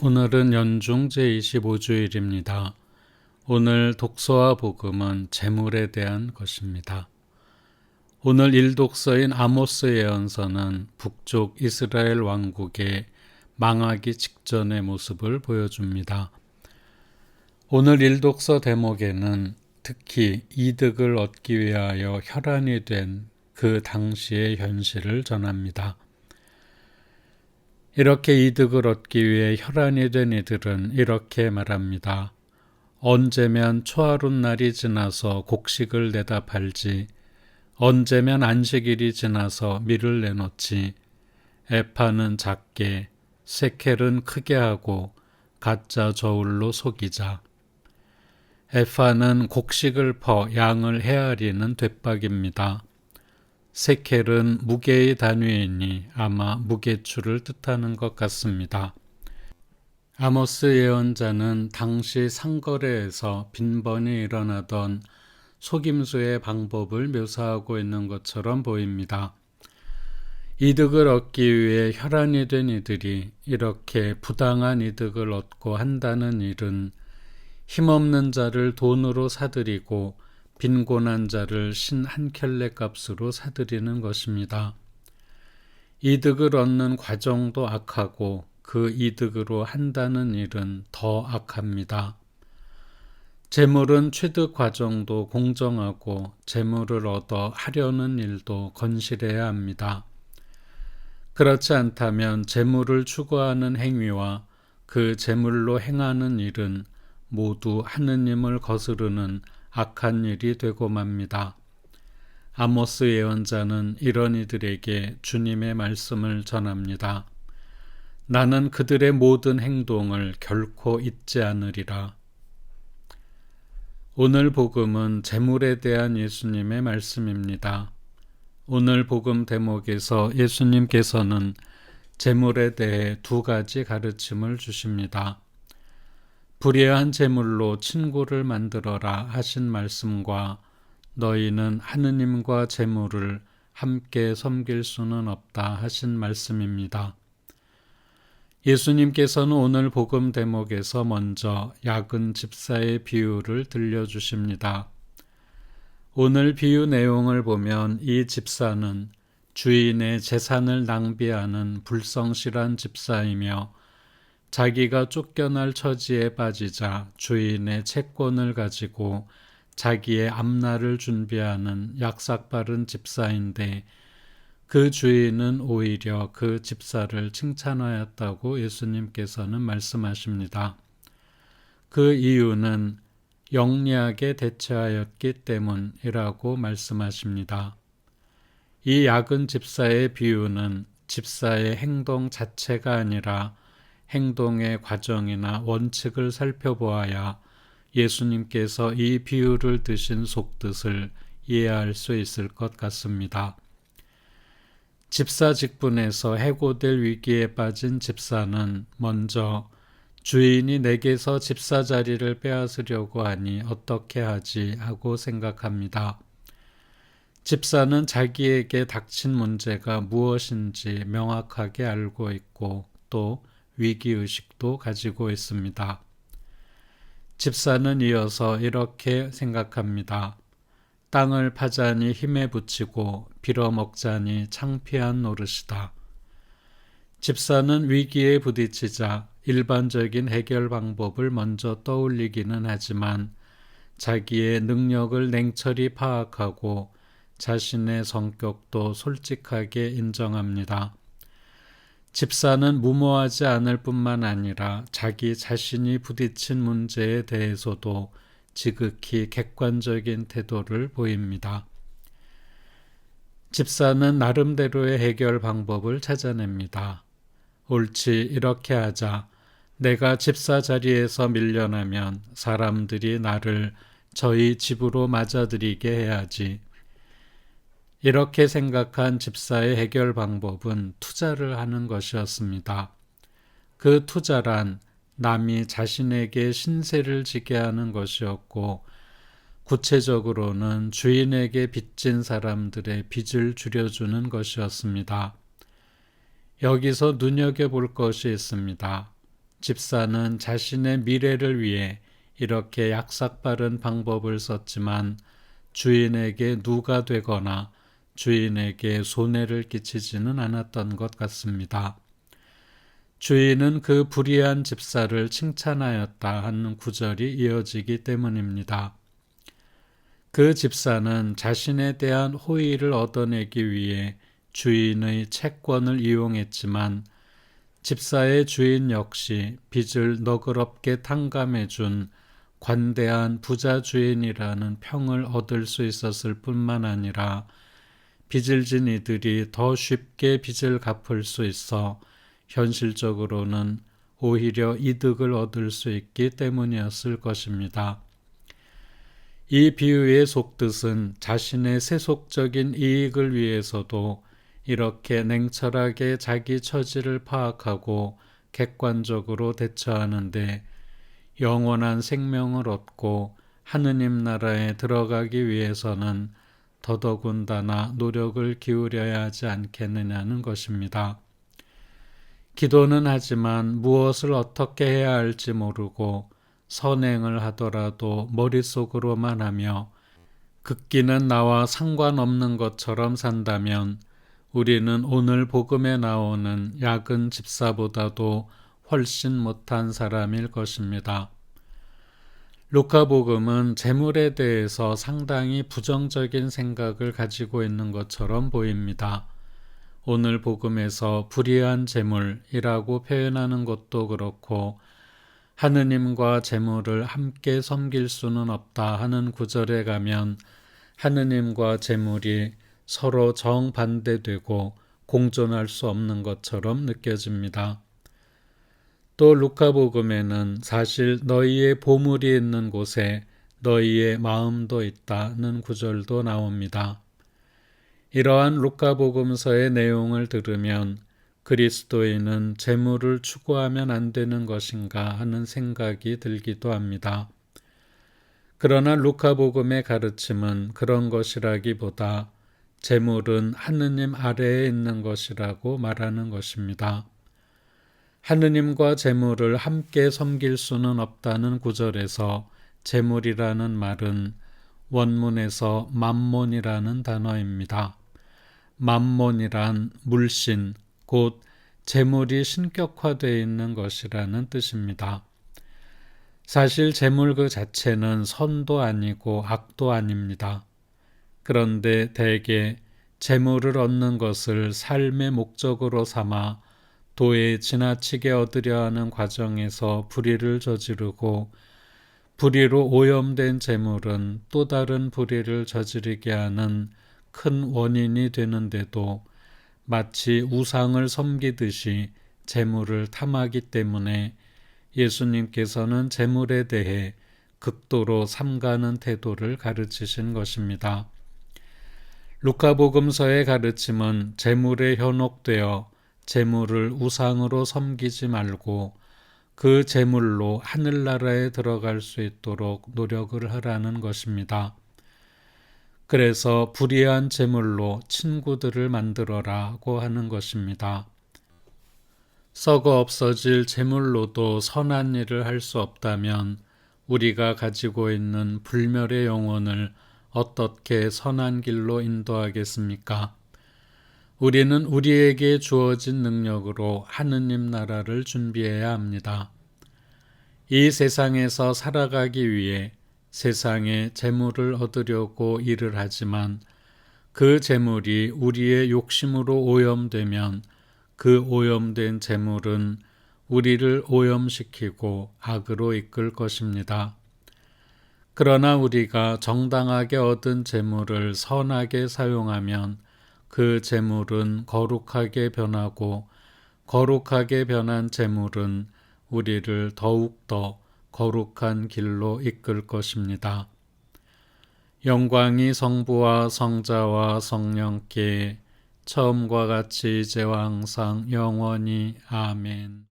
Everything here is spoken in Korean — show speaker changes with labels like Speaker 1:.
Speaker 1: 오늘은 연중 제25주일입니다. 오늘 독서와 복음은 재물에 대한 것입니다. 오늘 일독서인 아모스 예언서는 북쪽 이스라엘 왕국의 망하기 직전의 모습을 보여줍니다. 오늘 일독서 대목에는 특히 이득을 얻기 위하여 혈안이 된 그 당시의 현실을 전합니다. 이렇게 이득을 얻기 위해 혈안이 된 이들은 이렇게 말합니다. 언제면 초하룻 날이 지나서 곡식을 내다 팔지, 언제면 안식일이 지나서 밀을 내놓지, 에파는 작게, 세켈은 크게 하고 가짜 저울로 속이자. 에파는 곡식을 퍼 양을 헤아리는 돛박입니다. 세켈은 무게의 단위이니 아마 무게추를 뜻하는 것 같습니다. 아모스 예언자는 당시 상거래에서 빈번히 일어나던 속임수의 방법을 묘사하고 있는 것처럼 보입니다. 이득을 얻기 위해 혈안이 된 이들이 이렇게 부당한 이득을 얻고 한다는 일은 힘없는 자를 돈으로 사들이고 빈곤한 자를 신 한 켤레 값으로 사들이는 것입니다. 이득을 얻는 과정도 악하고 그 이득으로 한다는 일은 더 악합니다. 재물은 취득 과정도 공정하고 재물을 얻어 하려는 일도 건실해야 합니다. 그렇지 않다면 재물을 추구하는 행위와 그 재물로 행하는 일은 모두 하느님을 거스르는 악한 일이 되고 맙니다. 아모스 예언자는 이런 이들에게 주님의 말씀을 전합니다. 나는 그들의 모든 행동을 결코 잊지 않으리라. 오늘 복음은 재물에 대한 예수님의 말씀입니다. 오늘 복음 대목에서 예수님께서는 재물에 대해 두 가지 가르침을 주십니다. 불의한 재물로 친구를 만들어라 하신 말씀과 너희는 하느님과 재물을 함께 섬길 수는 없다 하신 말씀입니다. 예수님께서는 오늘 복음 대목에서 먼저 야근 집사의 비유를 들려주십니다. 오늘 비유 내용을 보면 이 집사는 주인의 재산을 낭비하는 불성실한 집사이며 자기가 쫓겨날 처지에 빠지자 주인의 채권을 가지고 자기의 앞날을 준비하는 약삭빠른 집사인데 그 주인은 오히려 그 집사를 칭찬하였다고 예수님께서는 말씀하십니다. 그 이유는 영리하게 대처하였기 때문이라고 말씀하십니다. 이 야근 집사의 비유는 집사의 행동 자체가 아니라 행동의 과정이나 원칙을 살펴보아야 예수님께서 이 비유를 드신 속뜻을 이해할 수 있을 것 같습니다. 집사 직분에서 해고될 위기에 빠진 집사는 먼저 주인이 내게서 집사 자리를 빼앗으려고 하니 어떻게 하지 하고 생각합니다. 집사는 자기에게 닥친 문제가 무엇인지 명확하게 알고 있고 또 위기의식도 가지고 있습니다. 집사는 이어서 이렇게 생각합니다. 땅을 파자니 힘에 부치고 빌어먹자니 창피한 노릇이다. 집사는 위기에 부딪히자 일반적인 해결 방법을 먼저 떠올리기는 하지만 자기의 능력을 냉철히 파악하고 자신의 성격도 솔직하게 인정합니다. 집사는 무모하지 않을 뿐만 아니라 자기 자신이 부딪힌 문제에 대해서도 지극히 객관적인 태도를 보입니다. 집사는 나름대로의 해결 방법을 찾아냅니다. 옳지, 이렇게 하자. 내가 집사 자리에서 밀려나면 사람들이 나를 저희 집으로 맞아들이게 해야지. 이렇게 생각한 집사의 해결 방법은 투자를 하는 것이었습니다. 그 투자란 남이 자신에게 신세를 지게 하는 것이었고 구체적으로는 주인에게 빚진 사람들의 빚을 줄여주는 것이었습니다. 여기서 눈여겨볼 것이 있습니다. 집사는 자신의 미래를 위해 이렇게 약삭빠른 방법을 썼지만 주인에게 누가 되거나 주인에게 손해를 끼치지는 않았던 것 같습니다. 주인은 그 불의한 집사를 칭찬하였다 하는 구절이 이어지기 때문입니다. 그 집사는 자신에 대한 호의를 얻어내기 위해 주인의 채권을 이용했지만 집사의 주인 역시 빚을 너그럽게 탕감해준 관대한 부자 주인이라는 평을 얻을 수 있었을 뿐만 아니라 빚을 진 이들이 더 쉽게 빚을 갚을 수 있어 현실적으로는 오히려 이득을 얻을 수 있기 때문이었을 것입니다. 이 비유의 속뜻은 자신의 세속적인 이익을 위해서도 이렇게 냉철하게 자기 처지를 파악하고 객관적으로 대처하는데 영원한 생명을 얻고 하느님 나라에 들어가기 위해서는 더더군다나 노력을 기울여야 하지 않겠느냐는 것입니다. 기도는 하지만 무엇을 어떻게 해야 할지 모르고 선행을 하더라도 머릿속으로만 하며 극기는 나와 상관없는 것처럼 산다면 우리는 오늘 복음에 나오는 야근 집사보다도 훨씬 못한 사람일 것입니다. 루카복음은 재물에 대해서 상당히 부정적인 생각을 가지고 있는 것처럼 보입니다. 오늘 복음에서 불의한 재물이라고 표현하는 것도 그렇고 하느님과 재물을 함께 섬길 수는 없다 하는 구절에 가면 하느님과 재물이 서로 정반대되고 공존할 수 없는 것처럼 느껴집니다. 또 루카복음에는 사실 너희의 보물이 있는 곳에 너희의 마음도 있다는 구절도 나옵니다. 이러한 루카복음서의 내용을 들으면 그리스도인은 재물을 추구하면 안 되는 것인가 하는 생각이 들기도 합니다. 그러나 루카복음의 가르침은 그런 것이라기보다 재물은 하느님 아래에 있는 것이라고 말하는 것입니다. 하느님과 재물을 함께 섬길 수는 없다는 구절에서 재물이라는 말은 원문에서 맘몬이라는 단어입니다. 맘몬이란 물신, 곧 재물이 신격화되어 있는 것이라는 뜻입니다. 사실 재물 그 자체는 선도 아니고 악도 아닙니다. 그런데 대개 재물을 얻는 것을 삶의 목적으로 삼아 도에 지나치게 얻으려 하는 과정에서 불의를 저지르고 불의로 오염된 재물은 또 다른 불의를 저지르게 하는 큰 원인이 되는데도 마치 우상을 섬기듯이 재물을 탐하기 때문에 예수님께서는 재물에 대해 극도로 삼가는 태도를 가르치신 것입니다. 루카복음서의 가르침은 재물에 현혹되어 재물을 우상으로 섬기지 말고 그 재물로 하늘나라에 들어갈 수 있도록 노력을 하라는 것입니다. 그래서 불의한 재물로 친구들을 만들어라고 하는 것입니다. 썩어 없어질 재물로도 선한 일을 할 수 없다면 우리가 가지고 있는 불멸의 영혼을 어떻게 선한 길로 인도하겠습니까? 우리는 우리에게 주어진 능력으로 하느님 나라를 준비해야 합니다. 이 세상에서 살아가기 위해 세상에 재물을 얻으려고 일을 하지만 그 재물이 우리의 욕심으로 오염되면 그 오염된 재물은 우리를 오염시키고 악으로 이끌 것입니다. 그러나 우리가 정당하게 얻은 재물을 선하게 사용하면 그 재물은 거룩하게 변하고 거룩하게 변한 재물은 우리를 더욱더 거룩한 길로 이끌 것입니다. 영광이 성부와 성자와 성령께 처음과 같이 이제와 항상 영원히 아멘.